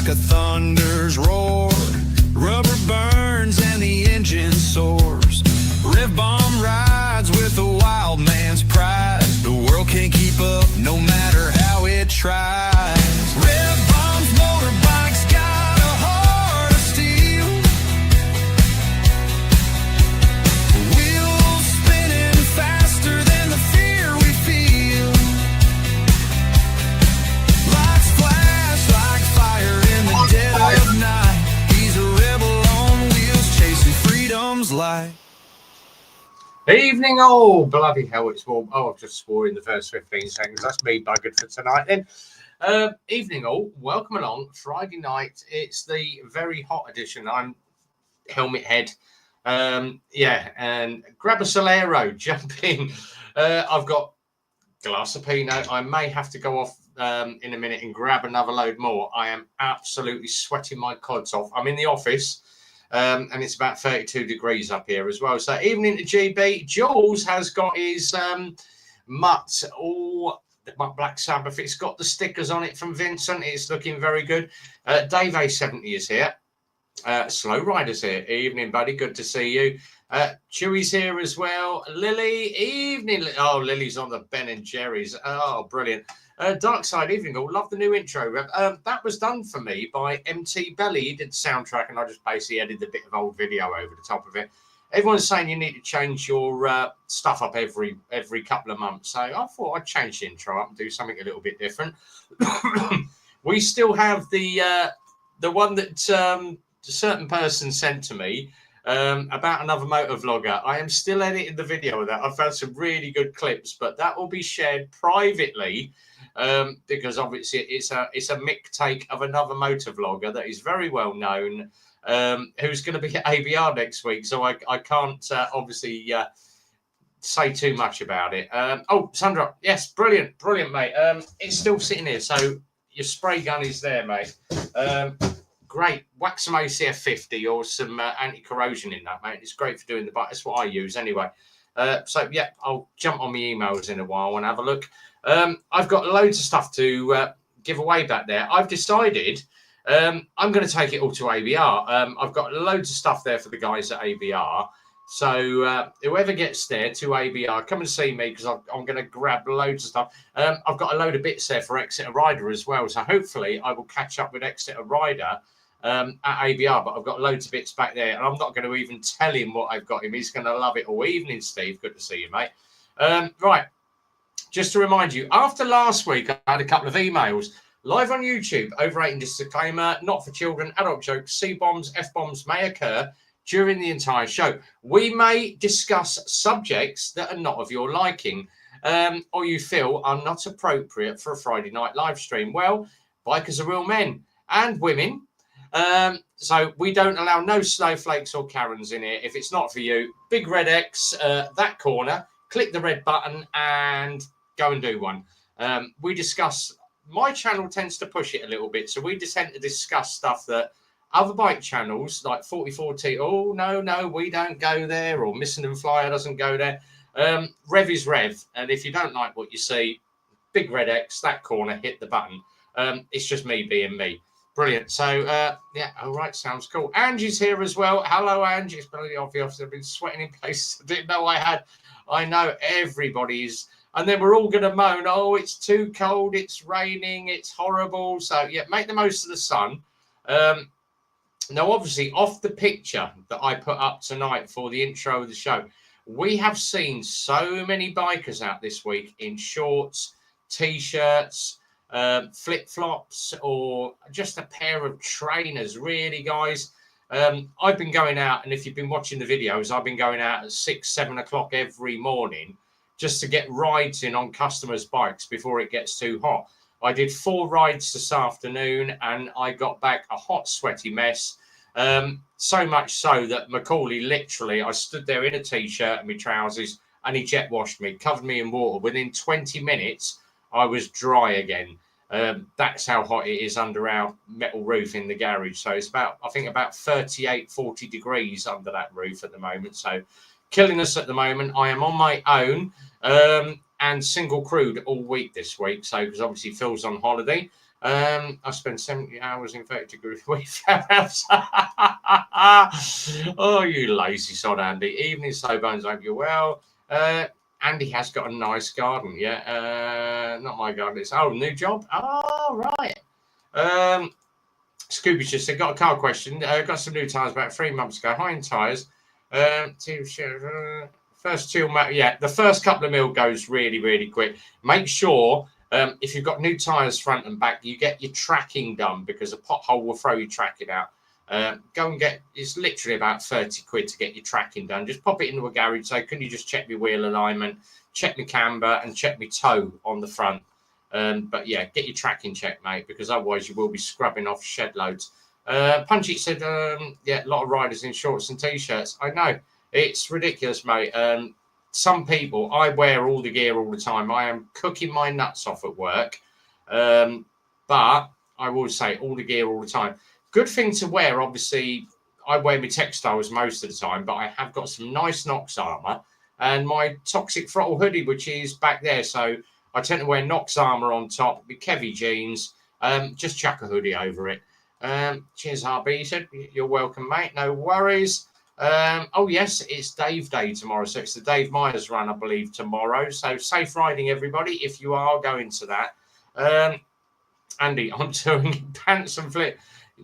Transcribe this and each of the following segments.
like a thunder's roar. Rubber burns and the engine soars. Rev bomb rides with a wild man's pride. The world can't keep up no matter how it tries. Rev bomb's motorbike's got a heart of steel. Wheels spinning faster than the fear we feel. Lights flash like fire in the dead of night. He's a rebel on wheels chasing freedom's light. Evening all, bloody hell, it's warm. Oh, I've just swore in the first 15 seconds. That's me buggered for tonight then. Evening all, welcome along. Friday night, it's the very hot edition. I'm Helmet Head. Yeah, and grab a Solero, jump in. I've got glass of Pinot. I may have to go off in a minute and grab another load more. I am absolutely sweating my cods off. I'm in the office. And it's about 32 degrees up here as well. So evening to GB. Jules has got his mutt, all the Black Sabbath. It's got the stickers on it from Vincent. It's looking very good. Dave A70 is here. Slow Rider's here. Evening, buddy. Good to see you. Chewy's here as well. Lily, evening. Oh, Lily's on the Ben and Jerry's. Oh, brilliant. Dark Side Evening. Oh, love the new intro. That was done for me by MT Belly. He did the soundtrack, and I just basically edited a bit of old video over the top of it. Everyone's saying you need to change your stuff up every couple of months. So I thought I'd change the intro up and do something a little bit different. We still have the one that a certain person sent to me about another motor vlogger. I am still editing the video of that. I've found some really good clips, but that will be shared privately. Because obviously it's a mick take of another motor vlogger that is very well known, who's going to be at ABR next week. So I can't obviously say too much about it. Oh, Sandra, yes, brilliant, mate. It's still sitting here, so your spray gun is there, mate. Great. Whack some ACF 50 or some anti-corrosion in that, mate. It's great for doing the bike. That's what I use anyway. So yeah, I'll jump on my emails in a while and have a look. I've got loads of stuff to give away back there. I've decided I'm going to take it all to ABR. I've got loads of stuff there for the guys at ABR. So whoever gets there to ABR, come and see me because I'm going to grab loads of stuff. I've got a load of bits there for Exeter Rider as well. So hopefully I will catch up with Exeter Rider at ABR. But I've got loads of bits back there. And I'm not going to even tell him what I've got him. He's going to love it all. Evening, Steve. Good to see you, mate. Right. Just to remind you, after last week, I had a couple of emails live on YouTube. Overrating disclaimer, not for children, adult jokes, C-bombs, F-bombs may occur during the entire show. We may discuss subjects that are not of your liking or you feel are not appropriate for a Friday night live stream. Well, bikers are real men and women. So we don't allow no snowflakes or Karens in here. If it's not for you, big red X, that corner, click the red button and go and do one. We discuss, my channel tends to push it a little bit. So we just tend to discuss stuff that other bike channels like 44T, oh, no, we don't go there. Or Missing and Flyer doesn't go there. Rev is Rev. And if you don't like what you see, big red X, that corner, hit the button. It's just me being me. Brilliant. So, yeah, all right, sounds cool. Angie's here as well. Hello, Angie. It's bloody obvious. I've been sweating in place. I didn't know I had. I know everybody's. And then we're all going to moan, oh, it's too cold, it's raining, it's horrible. So, yeah, make the most of the sun. Now, obviously, off the picture that I put up tonight for the intro of the show, we have seen so many bikers out this week in shorts, T-shirts, flip-flops, or just a pair of trainers, really, guys. I've been going out, and if you've been watching the videos, I've been going out at 6, 7 o'clock every morning just to get rides in on customers' bikes before it gets too hot. I did 4 rides this afternoon, and I got back a hot, sweaty mess. So much so that Macaulay, literally, I stood there in a T-shirt and my trousers, and he jet washed me, covered me in water. Within 20 minutes, I was dry again. That's how hot it is under our metal roof in the garage. So it's about, I think, about 38, 40 degrees under that roof at the moment. So killing us at the moment. I am on my own and single crewed all week this week. So because obviously Phil's on holiday. I spend 70 hours in 30-degree week. Oh, you lazy sod, Andy. Evening, slow bones. Hope you're well. Andy has got a nice garden. Yeah. Not my garden. It's new job. Oh, right. Scooby just said, got a car question. Got some new tyres about 3 months ago. High in tyres. First 2 mil. Yeah, the first couple of mil goes really, really quick. Make sure if you've got new tyres front and back, you get your tracking done because a pothole will throw your tracking out. Go and get, it's literally about 30 quid to get your tracking done. Just pop it into a garage. Say, can you just check my wheel alignment, check my camber, and check my toe on the front? But yeah, get your tracking checked, mate, because otherwise you will be scrubbing off shed loads. Punchy said, yeah, a lot of riders in shorts and t-shirts. I know, it's ridiculous, mate. Some people, I wear all the gear all the time. I am cooking my nuts off at work. But I will say all the gear all the time. Good thing to wear, obviously, I wear my textiles most of the time, but I have got some nice Nox armour and my Toxic Throttle hoodie, which is back there. So I tend to wear Nox armour on top with Kevy jeans, just chuck a hoodie over it. Cheers, RB. He said, you're welcome, mate. No worries. Oh, yes, it's Dave Day tomorrow. So it's the Dave Myers run, I believe, tomorrow. So safe riding, everybody, if you are going to that. Andy, I'm doing pants and flip.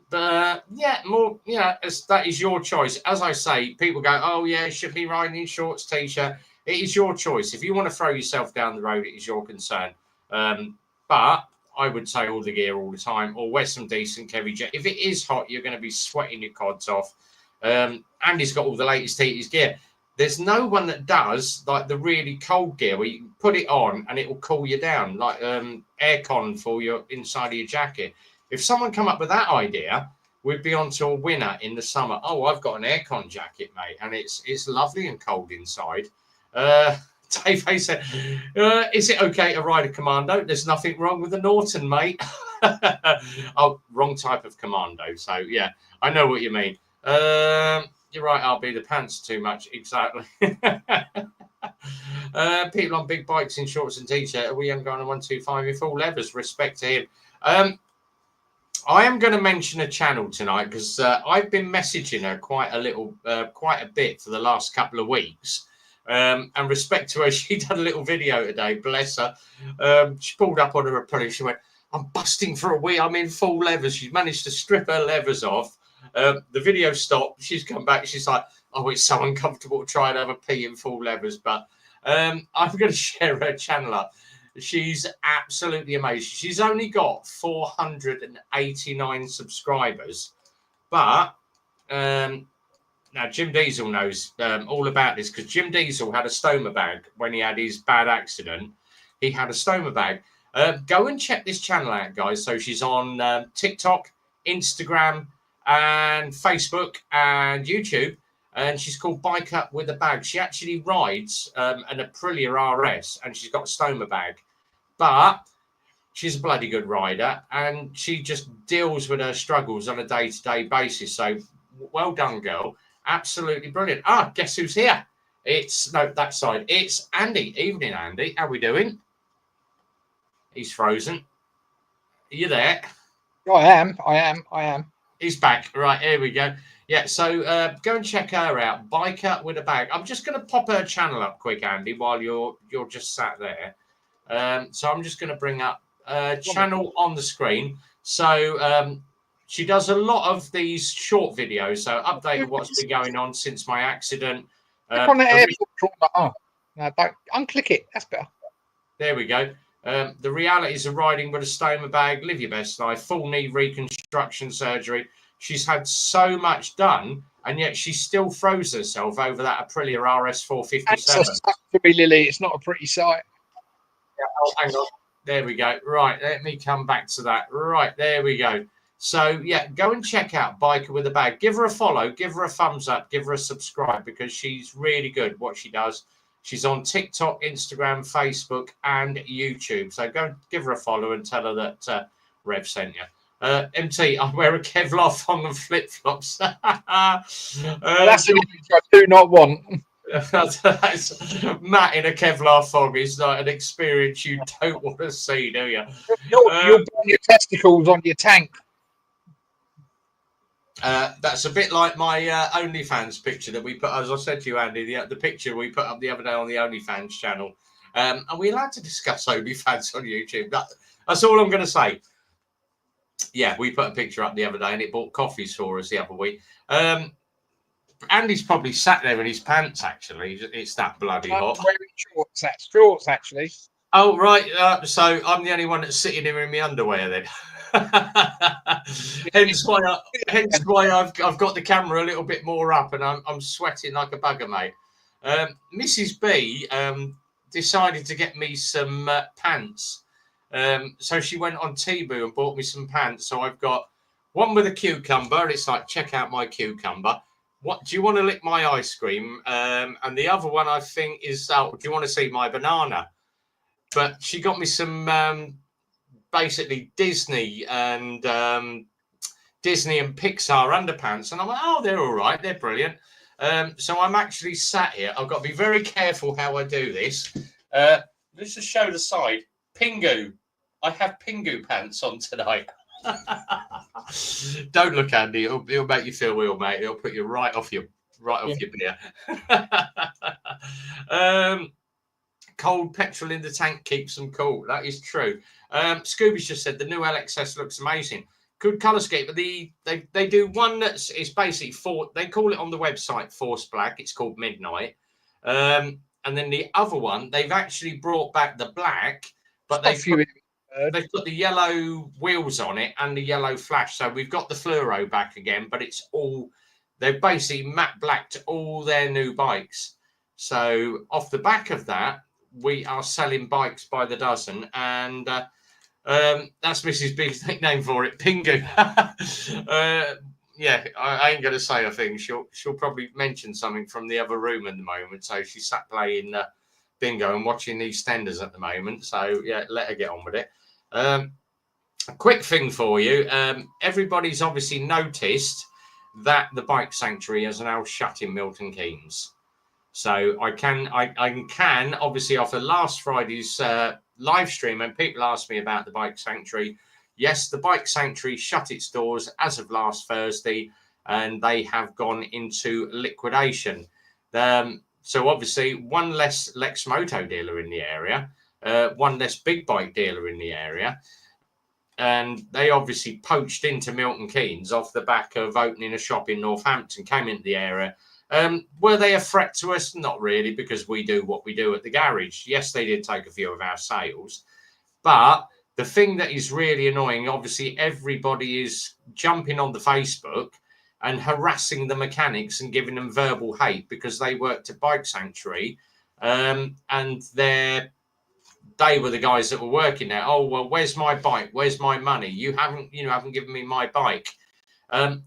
But yeah, more, that is your choice. As I say, people go, oh, yeah, should be riding in shorts, t-shirt. It is your choice. If you want to throw yourself down the road, it is your concern. But I would say all the gear all the time, or wear some decent Kevy jet. If it is hot, you're going to be sweating your cods off. Andy's got all the latest heated gear. There's no one that does like the really cold gear where you can put it on and it will cool you down, like aircon for your inside of your jacket. If someone come up with that idea, we'd be on to a winner in the summer. Oh, I've got an aircon jacket, mate, and it's lovely and cold inside. Dave Hay said, is it okay to ride a Commando? There's nothing wrong with a Norton, mate. Oh, wrong type of Commando. So, yeah, I know what you mean. You're right, I'll be the pants too much. Exactly. People on big bikes in shorts and t-shirt. Are we going on 125 in full levers? Respect to him. I am going to mention a channel tonight because I've been messaging her quite a bit for the last couple of weeks. And respect to her, she done a little video today, bless her. She pulled up on her approach. She went, I'm busting for a wee. I'm in full levers. She's managed to strip her levers off. The video stopped. She's come back. She's like, oh, it's so uncomfortable to try and have a pee in full levers. But I'm going to share her channel up. She's absolutely amazing. She's only got 489 subscribers. But now Jim Diesel knows all about this because Jim Diesel had a stoma bag when he had his bad accident. He had a stoma bag. Go and check this channel out, guys. So she's on TikTok, Instagram, and Facebook and YouTube. And she's called Bike Up with a Bag. She actually rides an Aprilia RS and she's got a stoma bag. But she's a bloody good rider and she just deals with her struggles on a day-to-day basis. So well done, girl. Absolutely brilliant. Ah, guess who's here? It's, no, that side. It's Andy. Evening, Andy. How we doing? He's frozen. Are you there? I am. He's back. Right, here we go. Yeah, so go and check her out. Bike Up with a Bag. I'm just going to pop her channel up quick, Andy, while you're just sat there. So I'm just going to bring up channel on the screen. So she does a lot of these short videos. So update of what's been going on since my accident. Click on the airport. Oh, no, don't unclick it. That's better. There we go. The realities of riding with a stoma bag. Live your best life. Full knee reconstruction surgery. She's had so much done, and yet she still throws herself over that Aprilia RS 457. That's a to me, Lily. It's not a pretty sight. Yeah, oh, hang on. There we go. Right, let me come back to that. Right, there we go. So, yeah, go and check out Biker with a Bag. Give her a follow. Give her a thumbs up. Give her a subscribe because she's really good what she does. She's on TikTok, Instagram, Facebook, and YouTube. So go give her a follow and tell her that Rev sent you. MT, I wear a Kevlar thong and flip-flops. That's an image I do not want. That's, Matt in a Kevlar thong is like an experience you don't want to see, do you? You're on your testicles on your tank. That's a bit like my OnlyFans picture that we put, as I said to you, Andy, the picture we put up the other day on the OnlyFans channel. Are we allowed to discuss OnlyFans on YouTube? That's all I'm going to say. Yeah, we put a picture up the other day and it bought coffees for us the other week. Andy's probably sat there in his pants, actually. It's that bloody hot. I'm wearing shorts, actually. Oh, right. So I'm the only one that's sitting here in my underwear then. hence why I've got the camera a little bit more up and I'm sweating like a bugger, mate. Mrs. B decided to get me some pants. So she went on Temu and bought me some pants. So I've got one with a cucumber. It's like, check out my cucumber. What do you want to lick my ice cream? And the other one I think is, do you want to see my banana? But she got me some basically Disney and Pixar underpants, and I'm like, oh, they're all right, they're brilliant. So I'm actually sat here. I've got to be very careful how I do this. Let's just show the side. Pingu. I have Pingu pants on tonight. Don't look, Andy. It'll make you feel real, mate. It'll put you right off your beer. Cold petrol in the tank keeps them cool. That is true. Scooby's just said the new LXS looks amazing. Good colour scheme, but they do one that's basically they call it on the website Force Black. It's called Midnight. And then the other one, they've actually brought back the black, but they've put the yellow wheels on it and the yellow flash. So we've got the fluoro back again, but they've basically matte blacked all their new bikes. So off the back of that, we are selling bikes by the dozen, and that's Mrs. Big's nickname for it, Pingu. Yeah, I ain't going to say a thing. She'll probably mention something from the other room at the moment. So she's sat playing bingo and watching EastEnders at the moment. So yeah, let her get on with it. A quick thing for you. Everybody's obviously noticed that the Bike Sanctuary is now shut in Milton Keynes. So I can obviously offer last Friday's live stream, and people asked me about the Bike Sanctuary. Yes, the Bike Sanctuary shut its doors as of last Thursday, and they have gone into liquidation. So obviously, one less Lexmoto dealer in the area, one less big bike dealer in the area, and they obviously poached into Milton Keynes off the back of opening a shop in Northampton, came into the area. Were they a threat to us? Not really, because we do what we do at the garage. Yes, they did take a few of our sales. But the thing that is really annoying, obviously, everybody is jumping on the Facebook and harassing the mechanics and giving them verbal hate because they worked at Bike Sanctuary. And they were the guys that were working there. Oh, well, where's my bike? Where's my money? You haven't given me my bike.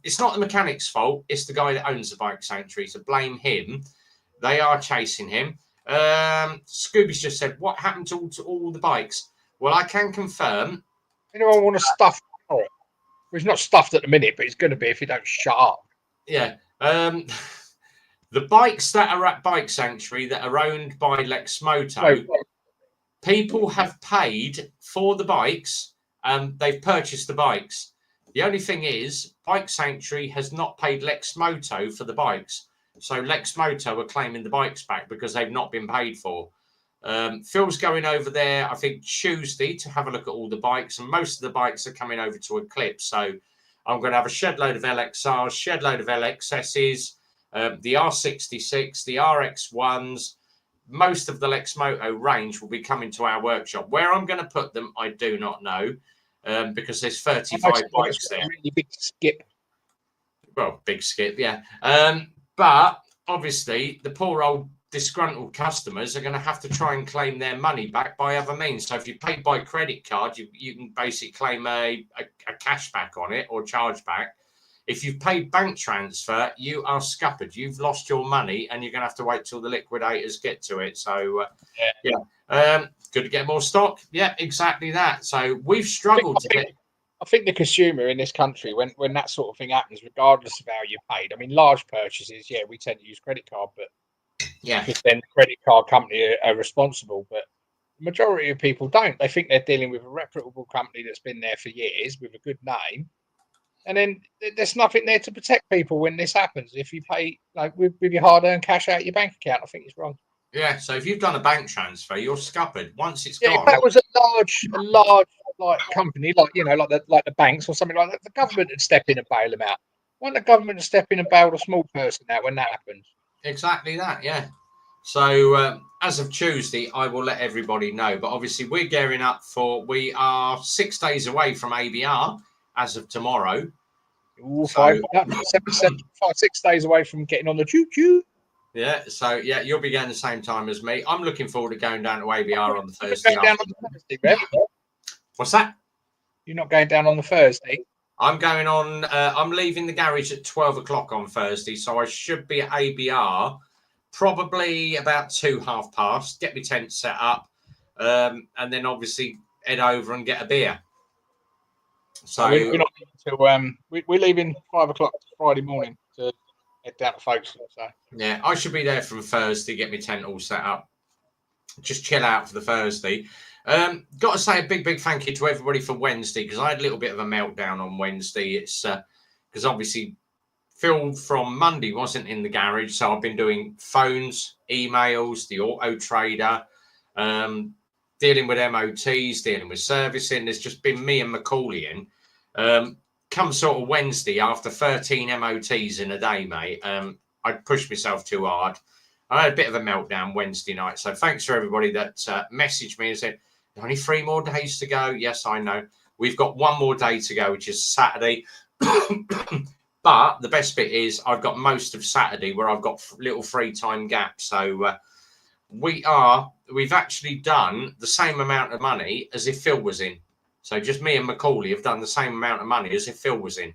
It's not the mechanic's fault. It's the guy that owns the Bike Sanctuary. So blame him. They are chasing him. Scooby's just said, what happened to all the bikes? Well, I can confirm. Anyone want to stuff for it? Well, it's not stuffed at the minute, but it's going to be if you don't shut up. Yeah. The bikes that are at Bike Sanctuary that are owned by Lexmoto, people have paid for the bikes and they've purchased the bikes. The only thing is, Bike Sanctuary has not paid Lexmoto for the bikes. So Lexmoto are claiming the bikes back because they've not been paid for. Phil's going over there, I think, Tuesday to have a look at all the bikes. And most of the bikes are coming over to Eclipse. So I'm going to have a shed load of LXRs, shed load of LXSs, the R66, the RX1s. Most of the Lexmoto range will be coming to our workshop. Where I'm going to put them, I do not know. Because there's 35 bikes there. Really big skip. Well, big skip, yeah. But obviously, the poor old disgruntled customers are going to have to try and claim their money back by other means. So if you pay by credit card, you can basically claim a cash back on it or charge back. If you've paid bank transfer, you are scuppered. You've lost your money, and you're going to have to wait till the liquidators get to it. So, yeah. Good to get more stock. Yeah, exactly that. So we've struggled to get. I think the consumer in this country, when that sort of thing happens, regardless of how you paid, I mean, large purchases, yeah, we tend to use credit card, but yeah, because then the credit card company are responsible. But The majority of people don't. They think they're dealing with a reputable company that's been there for years with a good name, and then there's nothing there to protect people when this happens. If you pay like with your hard-earned cash out of your bank account, I think it's wrong. Yeah, so if you've done a bank transfer, you're scuppered. Once it's Yeah, if gone, that was a large like company, like like the banks or something like that, the government would step in and bail them out. Why don't the government step in and bail the small person out when that happens? exactly that, yeah. So as of Tuesday, I will let everybody know. But obviously, we're gearing up we are 6 days away from ABR as of tomorrow. Ooh, So, 6 days away from getting on the choo-choo. yeah, so yeah, you'll be going the same time as me. I'm looking forward to going down to ABR on the You're not Thursday going down on afternoon. the Thursday, Rev? What's that? You're not going down on the Thursday? I'm going on. I'm leaving the garage at 12 o'clock on Thursday, so I should be at ABR probably about 2:30. Get my tent set up, and then obviously head over and get a beer. So we're not leaving till we're leaving 5 o'clock Friday morning to head down to Folkestone. So yeah, I should be there from Thursday. Get my tent all set up. Just chill out for the Thursday. Got to say a big thank you to everybody for Wednesday, because I had a little bit of a meltdown on Wednesday. It's because obviously Phil from Monday wasn't in the garage, so I've been doing phones, emails, the auto trader, dealing with MOTs, dealing with servicing. There's just been me and Macaulay in. Come sort of Wednesday, after 13 MOTs in a day, mate, I pushed myself too hard. I had a bit of a meltdown Wednesday night. So thanks for everybody that messaged me and said, only 3 more days to go. Yes, I know. We've got 1 more day to go, which is Saturday. But the best bit is I've got most of Saturday where I've got little free time gaps. So we've actually done the same amount of money as if Phil was in. So just me and Macaulay have done the same amount of money as if Phil was in.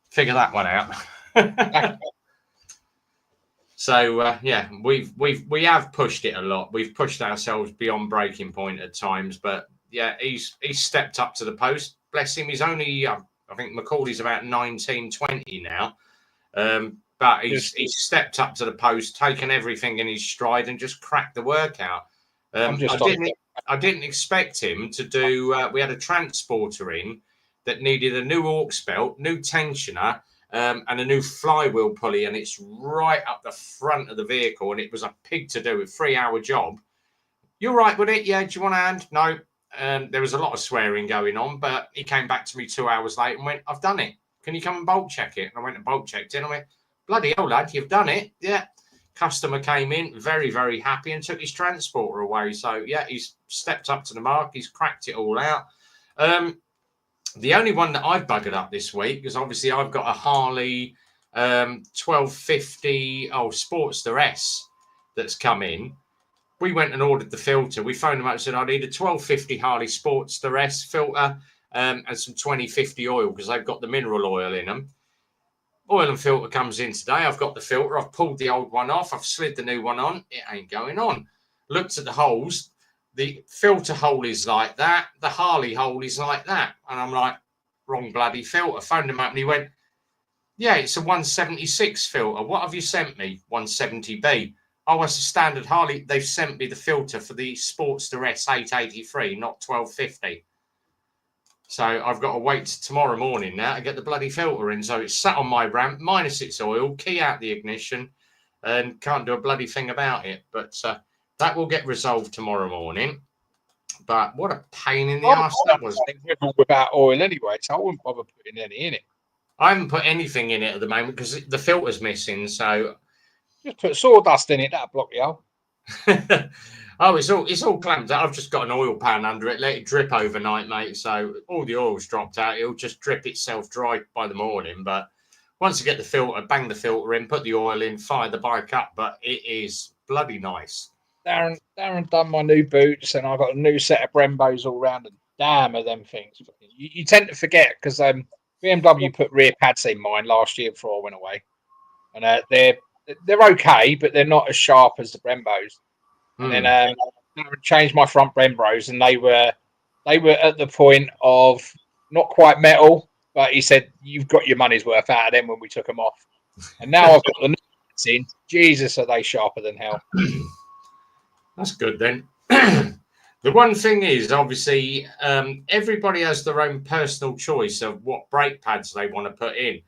Figure that one out. So yeah, we have pushed it a lot. We've pushed ourselves beyond breaking point at times, but yeah, he's stepped up to the post. Bless him. He's only I think Macaulay's about 19, 20 now, but he's stepped up to the post, taken everything in his stride, and just cracked the work out. I didn't expect him to do. We had a transporter in that needed a new aux belt, new tensioner. And a new flywheel pulley, and it's right up the front of the vehicle, and it was a pig to do, a 3-hour job. You all right with it? Yeah, do you want a hand? No. There was a lot of swearing going on, but he came back to me 2 hours later and went, I've done it. Can you come and bolt check it? And I went and bolt checked it, and I went, bloody hell, lad, you've done it. Yeah. Customer came in, very, very happy, and took his transporter away. So, yeah, he's stepped up to the mark. He's cracked it all out. The only one that I've buggered up this week, because obviously I've got a Harley 1250 Sportster S that's come in. We went and ordered the filter. We phoned them up and said, I need a 1250 Harley Sportster S filter and some 2050 oil, because they've got the mineral oil in them. Oil and filter comes in today. I've got the filter. I've pulled the old one off. I've slid the new one on. It ain't going on. Looked at the holes. The filter hole is like that. The Harley hole is like that. And I'm like, wrong bloody filter. Phoned him up and he went, yeah, it's a 176 filter. What have you sent me? 170B. Oh, it's a standard Harley. They've sent me the filter for the Sportster S883, not 1250. So I've got to wait tomorrow morning now to get the bloody filter in. So it's sat on my ramp, minus its oil, key out the ignition, and can't do a bloody thing about it. But that will get resolved tomorrow morning. But what a pain in the arse that was. Without oil anyway, so I wouldn't bother putting any in it. I haven't put anything in it at the moment because the filter's missing. So just put sawdust in it, that'll block the hole. Oh, it's all clamped out. I've just got an oil pan under it, let it drip overnight, mate. So all the oil's dropped out. It'll just drip itself dry by the morning. But once you get the filter, bang the filter in, put the oil in, fire the bike up. But it is bloody nice. Darren done my new boots, and I've got a new set of Brembos all round, and damn are them things. You tend to forget because BMW put rear pads in mine last year before I went away, and they're okay, but they're not as sharp as the Brembos. And then Darren changed my front Brembos, and they were at the point of not quite metal, but he said you've got your money's worth out of them when we took them off. And now I've got the new ones in. Jesus, are they sharper than hell? That's good then. The one thing is, obviously, everybody has their own personal choice of what brake pads they want to put in.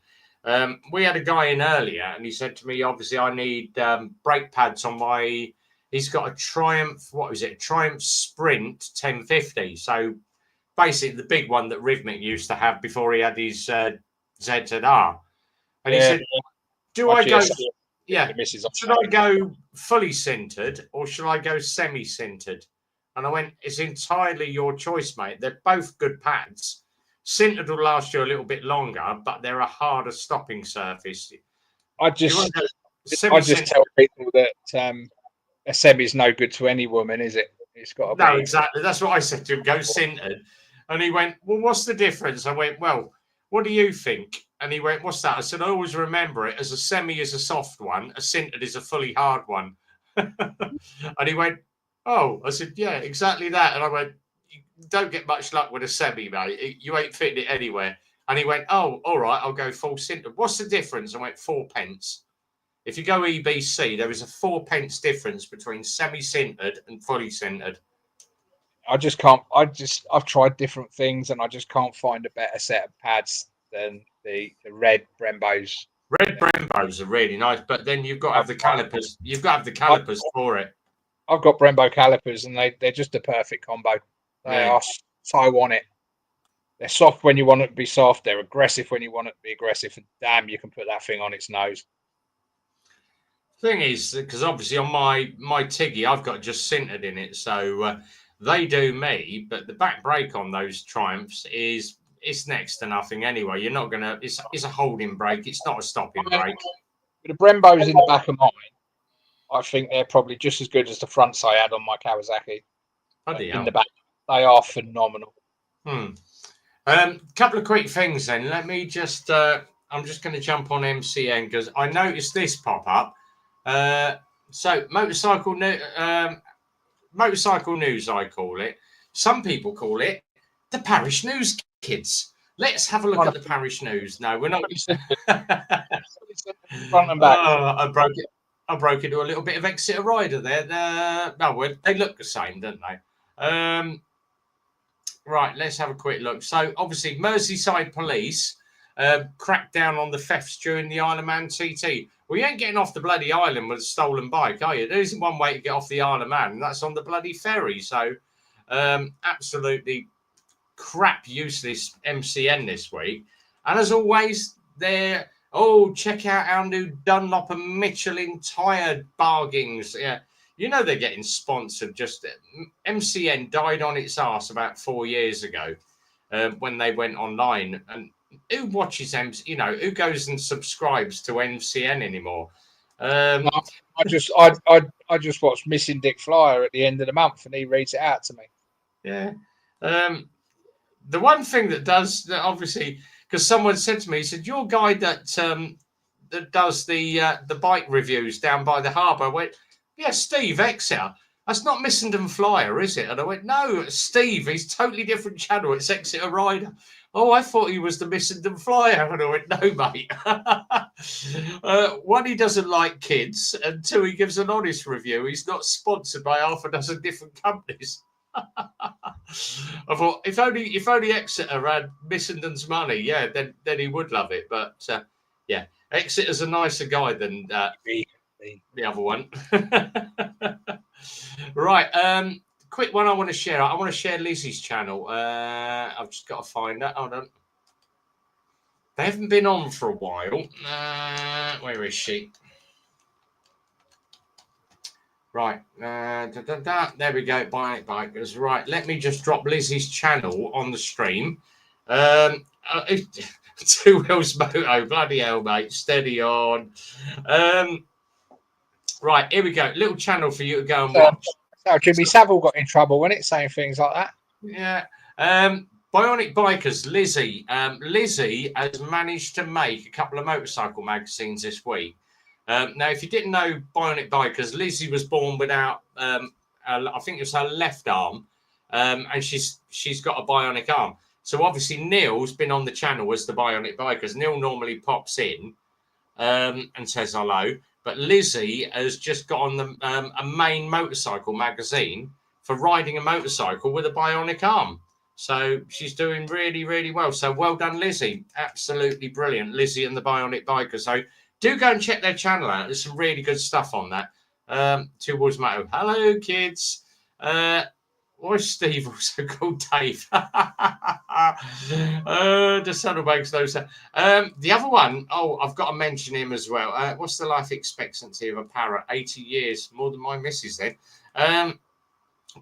We had a guy in earlier, and he said to me, obviously, I need brake pads on my. He's got a Triumph. What is it? A Triumph Sprint 1050. So basically, the big one that Rivmic used to have before he had his ZZR. And he said, "Do I go? Yeah, should I go fully sintered or should I go semi-sintered?" And I went, "It's entirely your choice, mate. They're both good pads. Sintered will last you a little bit longer, but they're a harder stopping surface." I just tell people that a semi is no good to any woman, is it? It's got to be. No, exactly. That's what I said to him. Go sintered. And he went, "Well, what's the difference?" I went, "Well, what do you think?" And he went, "What's that?" I said, "I always remember it as a semi is a soft one, a sintered is a fully hard one." And he went, "Oh," I said, "Yeah, exactly that." And I went, "You don't get much luck with a semi, mate. You ain't fitting it anywhere." And he went, "Oh, all right, I'll go full sintered." "What's the difference?" I went, 4p. If you go EBC, there is a 4p difference between semi-sintered and fully sintered. I just can't. I've tried different things, and I just can't find a better set of pads than the red Brembos. Red Brembos are really nice, but then you've got to have the calipers. You've got to have the calipers for it. I've got Brembo calipers, and they're just a perfect combo. They are so on it. They're soft when you want it to be soft. They're aggressive when you want it to be aggressive. And damn, you can put that thing on its nose. Thing is, because obviously on my Tiggy, I've got just sintered in it, so they do me. But the back brake on those Triumphs it's next to nothing anyway. You're not gonna. It's a holding brake. It's not a stopping brake. With the Brembos in the back of mine, I think they're probably just as good as the fronts I had on my Kawasaki. In the back, they are phenomenal. Couple of quick things then. Let me just. I'm just going to jump on MCN because I noticed this pop up. So motorcycle news, I call it. Some people call it the parish news, kids. Let's have a look at the parish news. No, we're not. Front and back. I broke into a little bit of Exeter Rider there. No, they look the same, don't they? Right, let's have a quick look. So obviously, Merseyside police cracked down on the thefts during the Isle of Man TT. Well, you ain't getting off the bloody island with a stolen bike, are you? There isn't one way to get off the Isle of Man, and that's on the bloody ferry. So, absolutely crap, useless MCN this week. And as always, check out our new Dunlop and Michelin tyre bargains. Yeah, you know they're getting sponsored. Just MCN died on its arse about 4 years ago when they went online. And who watches who goes and subscribes to MCN anymore? I just watch Missing Dick Flyer at the end of the month, and he reads it out to me. Yeah. The one thing that obviously, because someone said to me, he said, "Your guy that does the bike reviews down by the harbour." I went, "Yeah, Steve Exeter. That's not Missenden Flyer, is it?" And I went, "No, Steve, he's totally different channel. It's Exeter Rider." "Oh, I thought he was the Missenden Flyer." And I went, "No, mate." One, he doesn't like kids, and two, he gives an honest review. He's not sponsored by half a dozen different companies. I thought if only Exeter had Missenden's money, yeah, then he would love it. But yeah, Exeter's a nicer guy than the other one. Right. Quick one I want to share. I want to share Lizzie's channel. I've just got to find that. Hold on. They haven't been on for a while. Where is she? Right. There we go. Bionic Bikers. Right. Let me just drop Lizzie's channel on the stream. Two Wheels Moto. Bloody hell, mate. Steady on. Right. Here we go. Little channel for you to go and watch. So Jimmy Savile got in trouble when it's saying things like that. Yeah. Bionic Bikers, Lizzie. Lizzie has managed to make a couple of motorcycle magazines this week. Now, if you didn't know Bionic Bikers, Lizzie was born without, I think it was her left arm, and she's got a bionic arm. So obviously Neil's been on the channel as the Bionic Bikers. Neil normally pops in and says hello. But Lizzie has just got on a main motorcycle magazine for riding a motorcycle with a bionic arm. So she's doing really, really well. So well done, Lizzie. Absolutely brilliant. Lizzie and the Bionic Biker. So do go and check their channel out. There's some really good stuff on that. Two Wolves Matto. Hello, kids. Why is Steve also called Dave? The Saddlebags, those. The other one, I've got to mention him as well. What's the life expectancy of a parrot? 80 years, more than my missus then.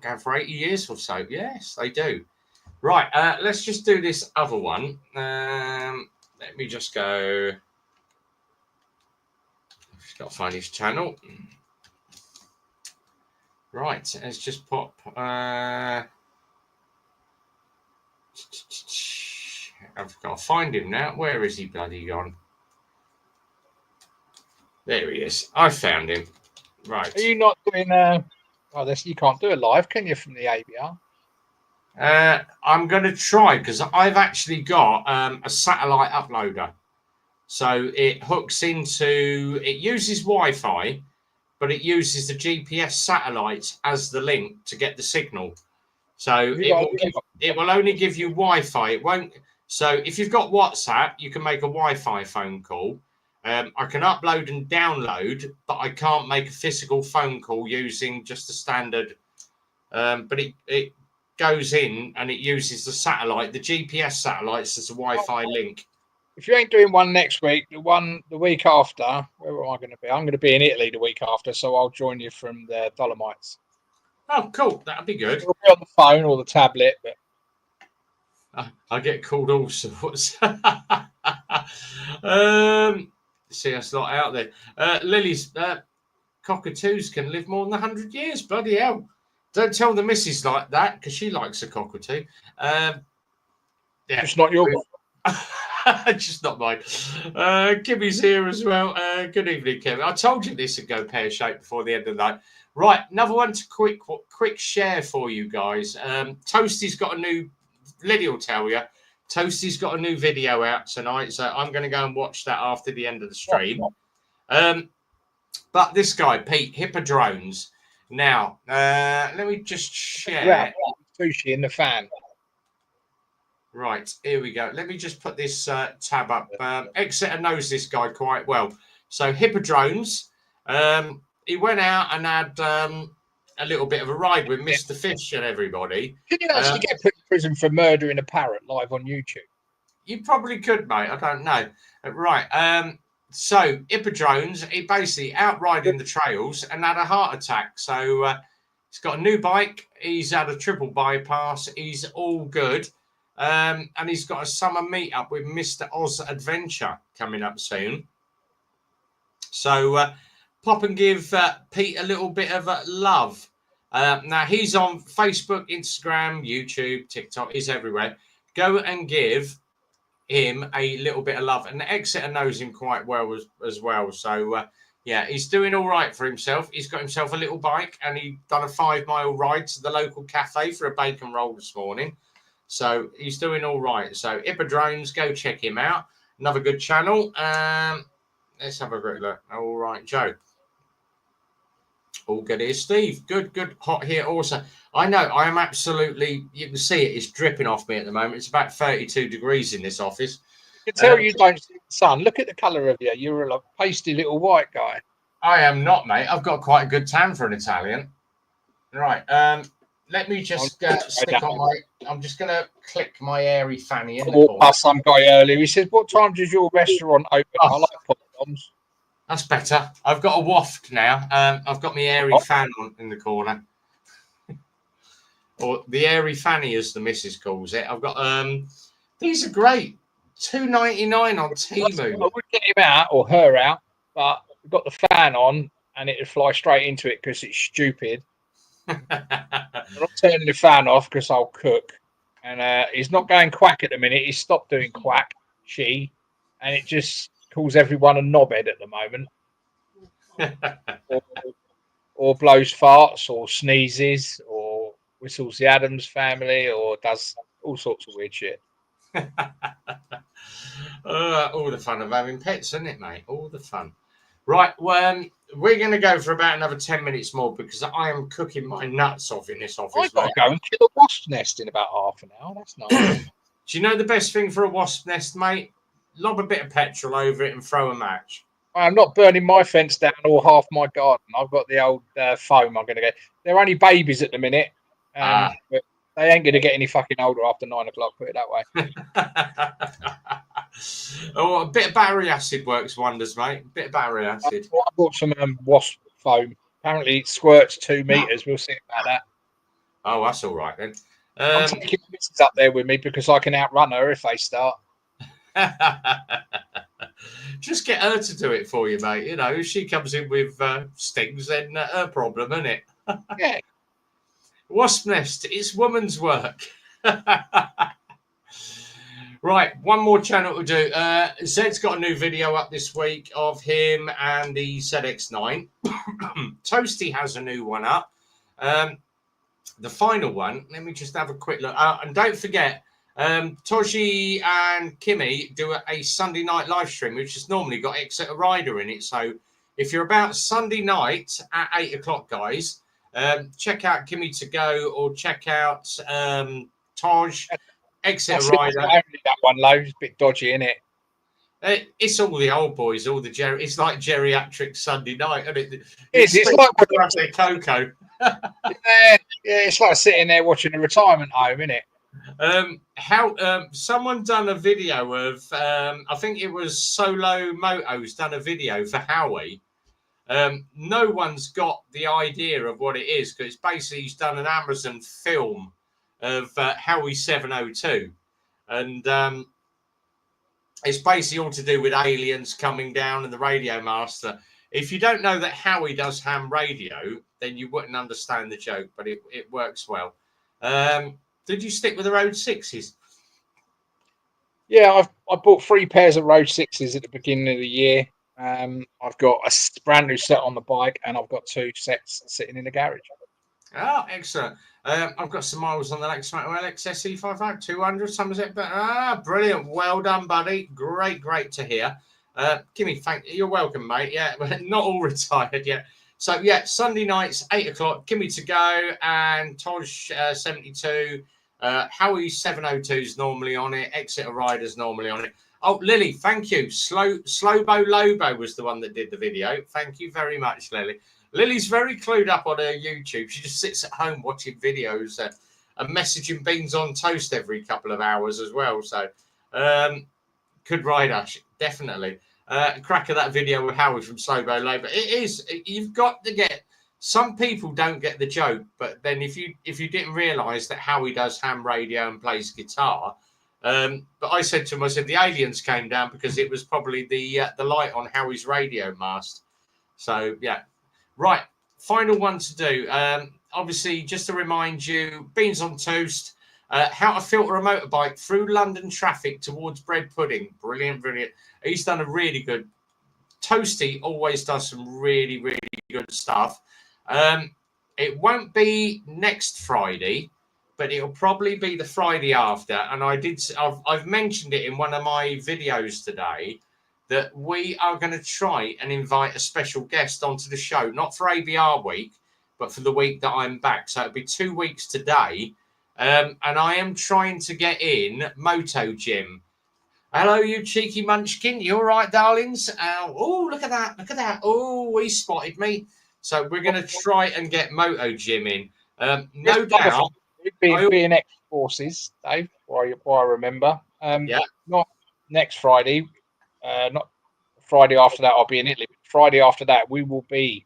Going for 80 years or so. Yes, they do. Right, let's just do this other one. Let me just go. I've just got to find his channel. Right, let's just pop. I've got to find him now. Where is he bloody gone? There he is. I found him. Right. Are you not doing you can't do it live, can you, from the ABR? I'm going to try because I've actually got a satellite uploader. So it hooks into, it uses Wi-Fi, but it uses the GPS satellites as the link to get the signal. So it will only give you Wi-Fi. It won't. So if you've got WhatsApp, you can make a Wi-Fi phone call. I can upload and download, but I can't make a physical phone call using just the standard. But it goes in and it uses the satellite, the GPS satellites as a Wi-Fi link. If you ain't doing one next week, the week after, where am I going to be? I'm going to be in Italy the week after, so I'll join you from the Dolomites. Oh, cool. That'd be good. It'll be on the phone or the tablet, but I get called all sorts. See us lot out there. Lily's cockatoos can live more than 100 years. Bloody hell. Don't tell the missus like that because she likes a cockatoo. Yeah. It's not your just not mine. Kimmy's here as well. Good evening, Kimmy. I told you this would go pear-shaped before the end of the night. Right, another one to quick share for you guys. Toasty's got a new, Lily will tell you, Toasty's got a new video out tonight, so I'm going to go and watch that after the end of the stream. But this guy, Pete, Hippodrones. Now, let me just share. Sushi in the fan. Right, here we go. Let me just put this tab up. Exeter knows this guy quite well. So Hippodrones, he went out and had a little bit of a ride with Mr. Fish and everybody. Could you actually get put in prison for murdering a parrot live on YouTube? You probably could, mate. I don't know. Right. So Hippodrones, he basically out riding the trails and had a heart attack. So he's got a new bike. He's had a triple bypass. He's all good. And he's got a summer meetup with Mr. Oz Adventure coming up soon. So pop and give Pete a little bit of love. Now, he's on Facebook, Instagram, YouTube, TikTok. He's everywhere. Go and give him a little bit of love. And Exeter knows him quite well as well. So, yeah, he's doing all right for himself. He's got himself a little bike and he done a 5-mile ride to the local cafe for a bacon roll this morning. So he's doing all right. So Hippodrones, go check him out. Another good channel. Let's have a quick look. All right, Joe. All good here, Steve. Good. Hot here also. I know I am absolutely, you can see it. It's dripping off me at the moment. It's about 32 degrees in this office. You can tell you don't see the sun. Look at the colour of you. You're a pasty little white guy. I am not, mate. I've got quite a good tan for an Italian. Right. Let me just stick on my. I'm just going to click my airy fanny in. I walked past some guy earlier. He says, "What time does your restaurant open?" I like popcorns. That's better. I've got a waft now. I've got my airy fan on in the corner, or the airy fanny, as the missus calls it. I've got these are great. $2.99 on Temu. I would get him out or her out, but we've got the fan on, and it'd fly straight into it because it's stupid. I'm not turning the fan off because I'll cook. And he's not going quack at the minute. He's stopped doing quack, and it just calls everyone a knobhead at the moment. or blows farts, or sneezes, or whistles the Addams family, or does all sorts of weird shit. All the fun of having pets, isn't it, mate? All the fun. Right, well, we're going to go for about another 10 minutes more because I am cooking my nuts off in this office. I've got to go and kill a wasp nest in about half an hour. That's nice. Do you know the best thing for a wasp nest, mate? Lob a bit of petrol over it and throw a match. I'm not burning my fence down or half my garden. I've got the old foam I'm going to get. They're only babies at the minute. But they ain't going to get any fucking older after 9 o'clock, put it that way. Oh, a bit of battery acid works wonders, mate. A bit of battery acid. I bought some wasp foam. Apparently it squirts 2 meters. We'll see about that. Oh, that's all right then. I'm taking the missus up there with me because I can outrun her if they start. Just get her to do it for you, mate. You know, if she comes in with stings, then her problem, isn't it? Yeah. Wasp nest, it's woman's work. Right, one more channel to do. Zed's got a new video up this week of him and the ZX9. Toasty has a new one up. The final one, let me just have a quick look. And don't forget, Toshi and Kimmy do a Sunday night live stream, which has normally got Exeter Rider in it. So if you're about Sunday night at 8 o'clock, guys, check out Kimmy to Go or check out Toj, Exeter Rider. That one, low, it's a bit dodgy, isn't it? It's all the old boys, all the it's like geriatric Sunday night, isn't it? It's like their cocoa. Yeah, it's like sitting there watching a retirement home, isn't it? Someone done a video of I think it was Solo Moto's done a video for Howie. No one's got the idea of what it is because it's basically he's done an Amazon film of Howie 702, and it's basically all to do with aliens coming down and the radio master. If you don't know that Howie does ham radio, then you wouldn't understand the joke, but it works well. Did you stick with the Road 6s? Yeah, I bought 3 pairs of Road 6s at the beginning of the year. I've got a brand new set on the bike, and I've got 2 sets sitting in the garage. Oh, excellent. I've got some miles on the Lexus LX SE55 200 Somerset. Brilliant. Well done, buddy. Great to hear. Kimmy, you're welcome, mate. Yeah, not all retired yet. So, yeah, Sunday nights, 8 o'clock, Kimmy to Go and Toj 72. Howie 702 is normally on it. Exeter Rider's normally on it. Oh, Lily, thank you. Slowbo Lobo was the one that did the video. Thank you very much, Lily. Lily's very clued up on her YouTube. She just sits at home watching videos and messaging beans on toast every couple of hours as well. So, could ride us, definitely. Crack of that video with Howie from Slowbo Lobo. It is. You've got to get. Some people don't get the joke, but then if you didn't realise that Howie does ham radio and plays guitar, but I said to him, I said the aliens came down because it was probably the light on Howie's radio mast. So yeah, right. Final one to do. Obviously, just to remind you, beans on toast. How to filter a motorbike through London traffic towards bread pudding. Brilliant. He's done a really good. Toasty always does some really good stuff. It won't be next Friday, but it'll probably be the Friday after. And I've mentioned it in one of my videos today that we are going to try and invite a special guest onto the show, not for ABR week, but for the week that I'm back. So it'll be 2 weeks today. And I am trying to get in Moto Jim. Hello, you cheeky munchkin. You all right, darlings? Oh, look at that. Oh, he spotted me. So we're going to try and get Moto Jim in. No doubt. Being ex forces, Dave, why I remember. Yeah. Not next Friday. Not Friday after that, I'll be in Italy. Friday after that, we will be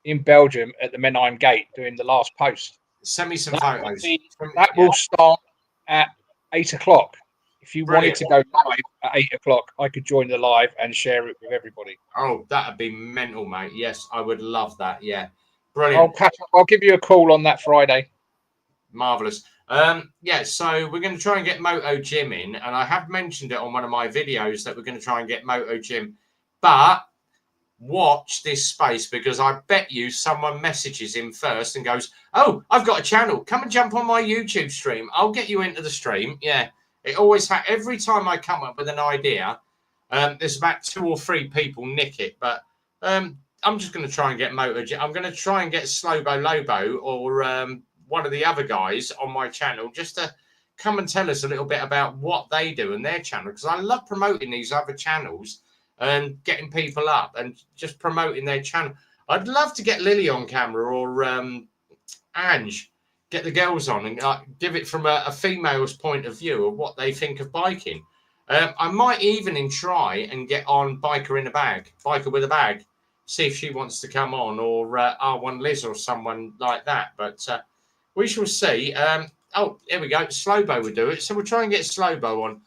in Belgium at the Menheim Gate doing the last post. Send me some photos. That will start at 8 o'clock. If you wanted to go live at 8 o'clock, I could join the live and share it with everybody. Oh, that'd be mental, mate. Yes, I would love that. Yeah. Brilliant. I'll give you a call on that Friday. Marvellous. Yeah, so we're going to try and get Moto Jim in, and I have mentioned it on one of my videos that we're going to try and get Moto Jim. But watch this space, because I bet you someone messages him first and goes, "Oh, I've got a channel. Come and jump on my YouTube stream. I'll get you into the stream." Yeah, it always every time I come up with an idea, there's about 2 or 3 people nick it. But I'm just going to try and get I'm going to try and get Slobo Lobo or one of the other guys on my channel just to come and tell us a little bit about what they do and their channel, because I love promoting these other channels and getting people up and just promoting their channel. I'd love to get Lily on camera or Ange, get the girls on and give it from a female's point of view of what they think of biking. I might even try and get on Biker with a Bag, see if she wants to come on, or R1 Liz or someone like that. But we shall see. Oh, here we go. Slobo will do it. So we'll try and get Slobo on.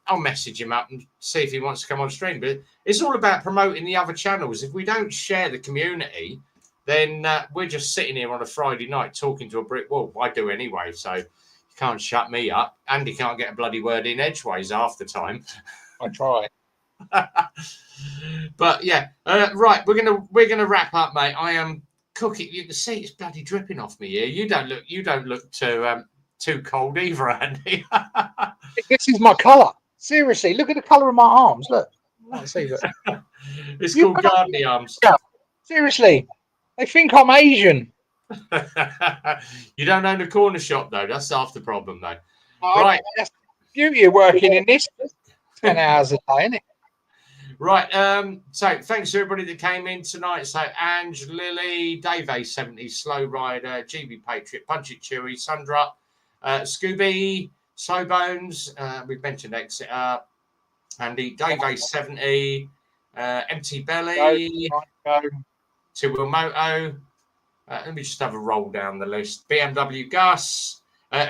I'll message him up and see if he wants to come on stream. But it's all about promoting the other channels. If we don't share the community, then we're just sitting here on a Friday night talking to a brick wall. I do anyway, so you can't shut me up. Andy can't get a bloody word in edgeways half the time. I try. But yeah, right. We're gonna wrap up, mate. I am cooking. You can see it's bloody dripping off me here. You don't look too cold either, Andy. This is my colour. Seriously, look at the colour of my arms. Look, I can't see that. It's called gardening arms. Seriously, they think I'm Asian. You don't own a corner shop though. That's half the problem, though. Right. That's the beauty of working in this 10 hours a day, isn't it? Right. So thanks to everybody that came in tonight. So Ange, Lily, Dave A70, Slow Rider, GB Patriot, Punch It Chewy, Sundra, Scooby, Slow Bones. We've mentioned Exeter, Andy, Dave A70, Empty Belly, Two Wheel Moto. Let me just have a roll down the list. BMW Gus,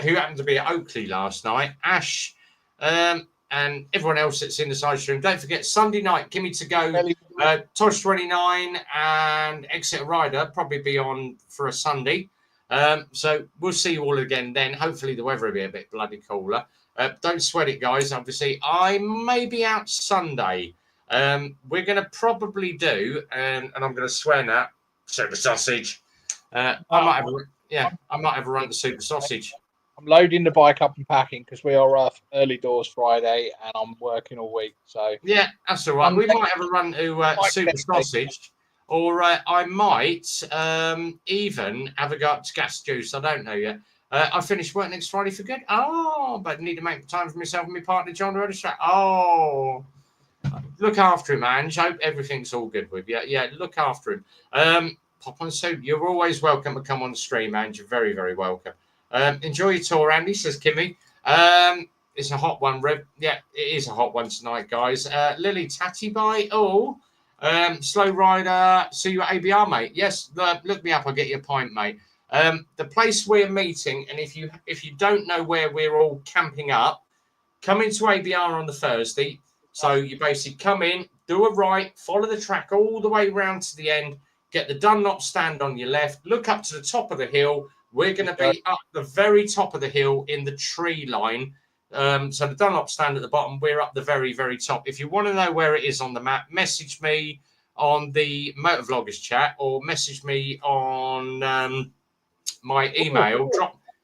who happened to be at Oakley last night. Ash, and everyone else that's in the side stream. Don't forget, Sunday night, Gimme to Go, Tosh 29 and Exeter Rider probably be on for a Sunday. So we'll see you all again then. Hopefully the weather will be a bit bloody cooler. Don't sweat it, guys. Obviously, I may be out Sunday. We're going to probably do, and I'm going to swear now, super sausage. I might have a run to super sausage. I'm loading the bike up and packing because we are off early doors Friday and I'm working all week. So yeah, that's all right. We might have a run to super sausage, or I might even have a go up to gas juice. I don't know yet. I finish work next Friday for good. Oh, but need to make time for myself and my partner John Rudderstrat. Oh, look after him, Ange. Hope everything's all good with you. Yeah, look after him. Pop on soon. You're always welcome to come on the stream, Ange. You're very, very welcome. Enjoy your tour, Andy, says Kimmy. It's a hot one, Rev. Yeah, it is a hot one tonight, guys. Lily Tatty by Slow Rider. See you at ABR, mate. Yes, look me up. I'll get you a pint, mate. The place we're meeting, and if you don't know where we're all camping up, come into ABR on the Thursday. So you basically come in, do a right, follow the track all the way round to the end, get the Dunlop stand on your left, look up to the top of the hill. We're going to be up the very top of the hill in the tree line. So the Dunlop stand at the bottom, we're up the very, very top. If you want to know where it is on the map, message me on the Motovloggers chat or message me on my email.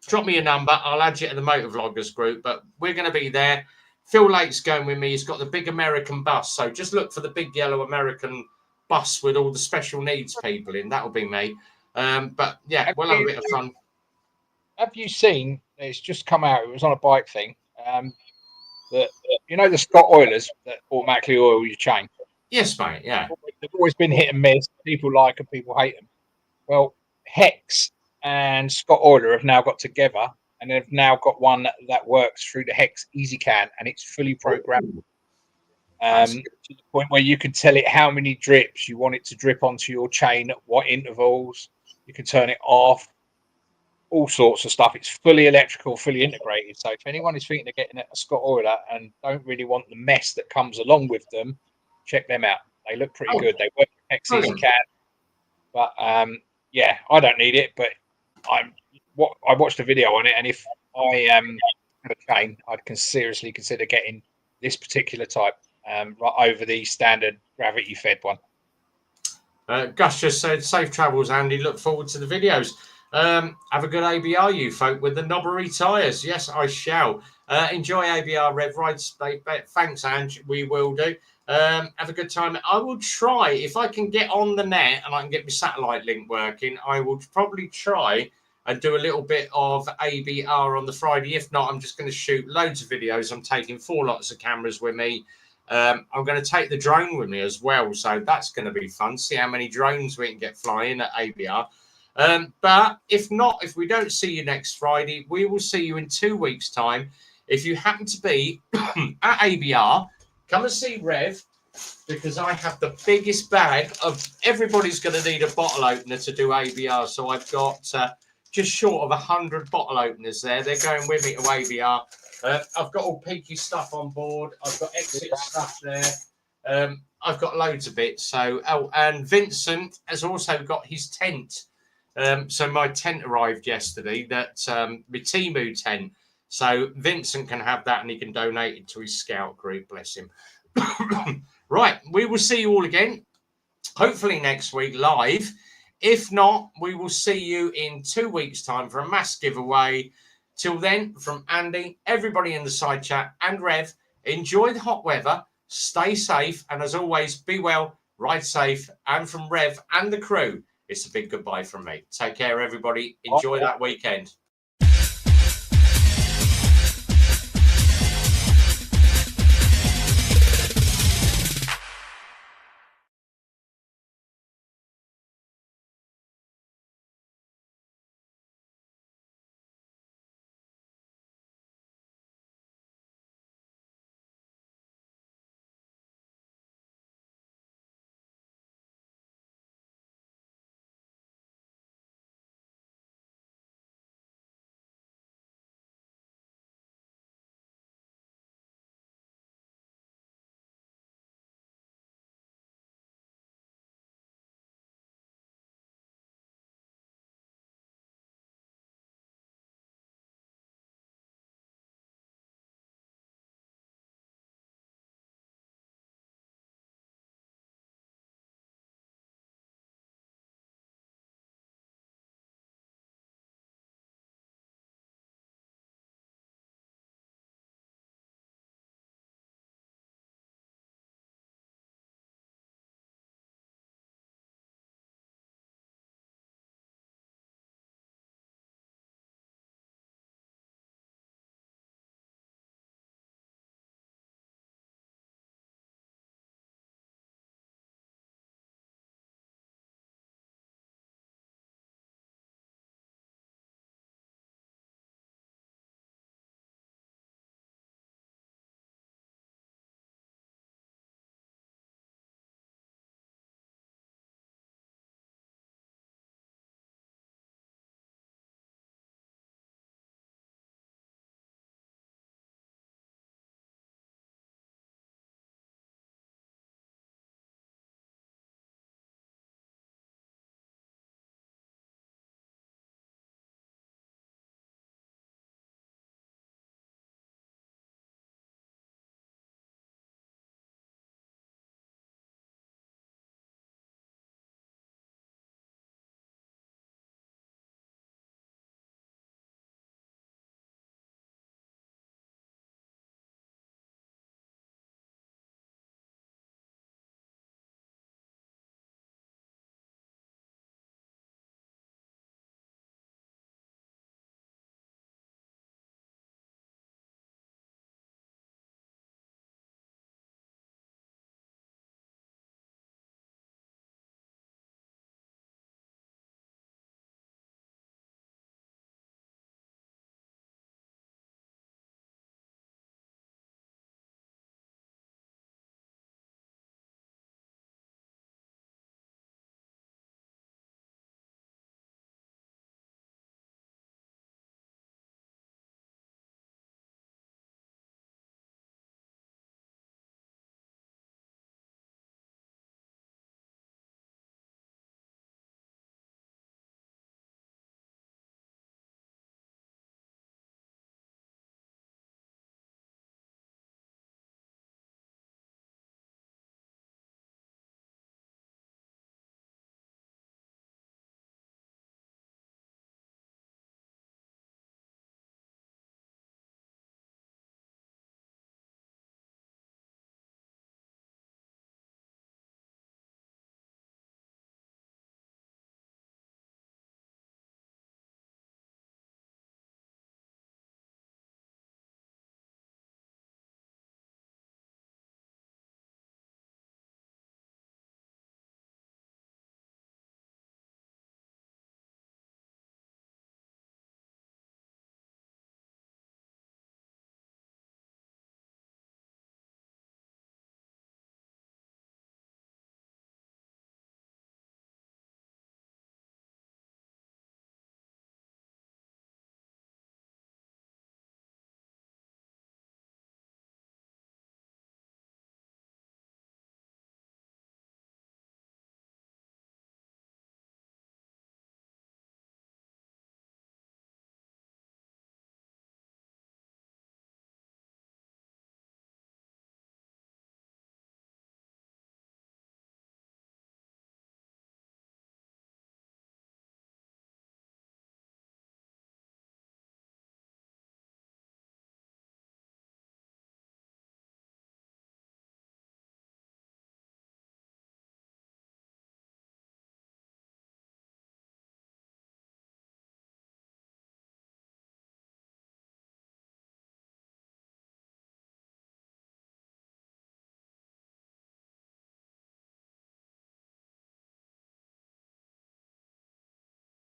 Drop me a number. I'll add you to the Motovloggers group. But we're going to be there. Phil Lake's going with me. He's got the big American bus. So just look for the big yellow American bus with all the special needs people in. That'll be me. But yeah, we'll have a bit of fun. Have you seen? It's just come out. It was on a bike thing. That you know the Scott Oilers that automatically oil your chain. Yes, mate. Yeah, they've always been hit and miss. People like them, people hate them. Well, Hex and Scott Oiler have now got together, and they've now got one that works through the Hex EasyCan, and it's fully programmed. To the point where you can tell it how many drips you want it to drip onto your chain, at what intervals. You can turn it off. All sorts of stuff. It's fully electrical, fully integrated. So if anyone is thinking of getting a Scott Oiler and don't really want the mess that comes along with them, check them out. They look pretty good. They work with EasyCan. But yeah, I don't need it. But I watched a video on it, and if I had a chain, I'd seriously consider getting this particular type right over the standard gravity fed one. Gus just said, safe travels, Andy. Look forward to the videos. Have a good ABR, you folk, with the knobbery tyres. Yes, I shall. Enjoy ABR Rev Rides. Thanks, Ange. We will do. Have a good time. I will try, if I can get on the net and I can get my satellite link working, I will probably try and do a little bit of ABR on the Friday. If not, I'm just going to shoot loads of videos. I'm taking 4 lots of cameras with me. I'm going to take the drone with me as well. So that's going to be fun. See how many drones we can get flying at ABR. But if not, if we don't see you next Friday, we will see you in 2 weeks' time. If you happen to be at ABR, come and see Rev, because I have the biggest bag of. Everybody's going to need a bottle opener to do ABR, so I've got just short of 100 bottle openers there. They're going with me to ABR. I've got all peaky stuff on board. I've got exit stuff there. I've got loads of bits. So, and Vincent has also got his tent. So my tent arrived yesterday. That my Timu tent. So Vincent can have that and he can donate it to his scout group. Bless him. Right, we will see you all again, hopefully next week live. If not, we will see you in 2 weeks' time for a mass giveaway. Till then, from Andy, everybody in the side chat, and Rev, enjoy the hot weather, stay safe, and as always, be well, ride safe. And from Rev and the crew, it's a big goodbye from me. Take care, everybody. Enjoy that weekend.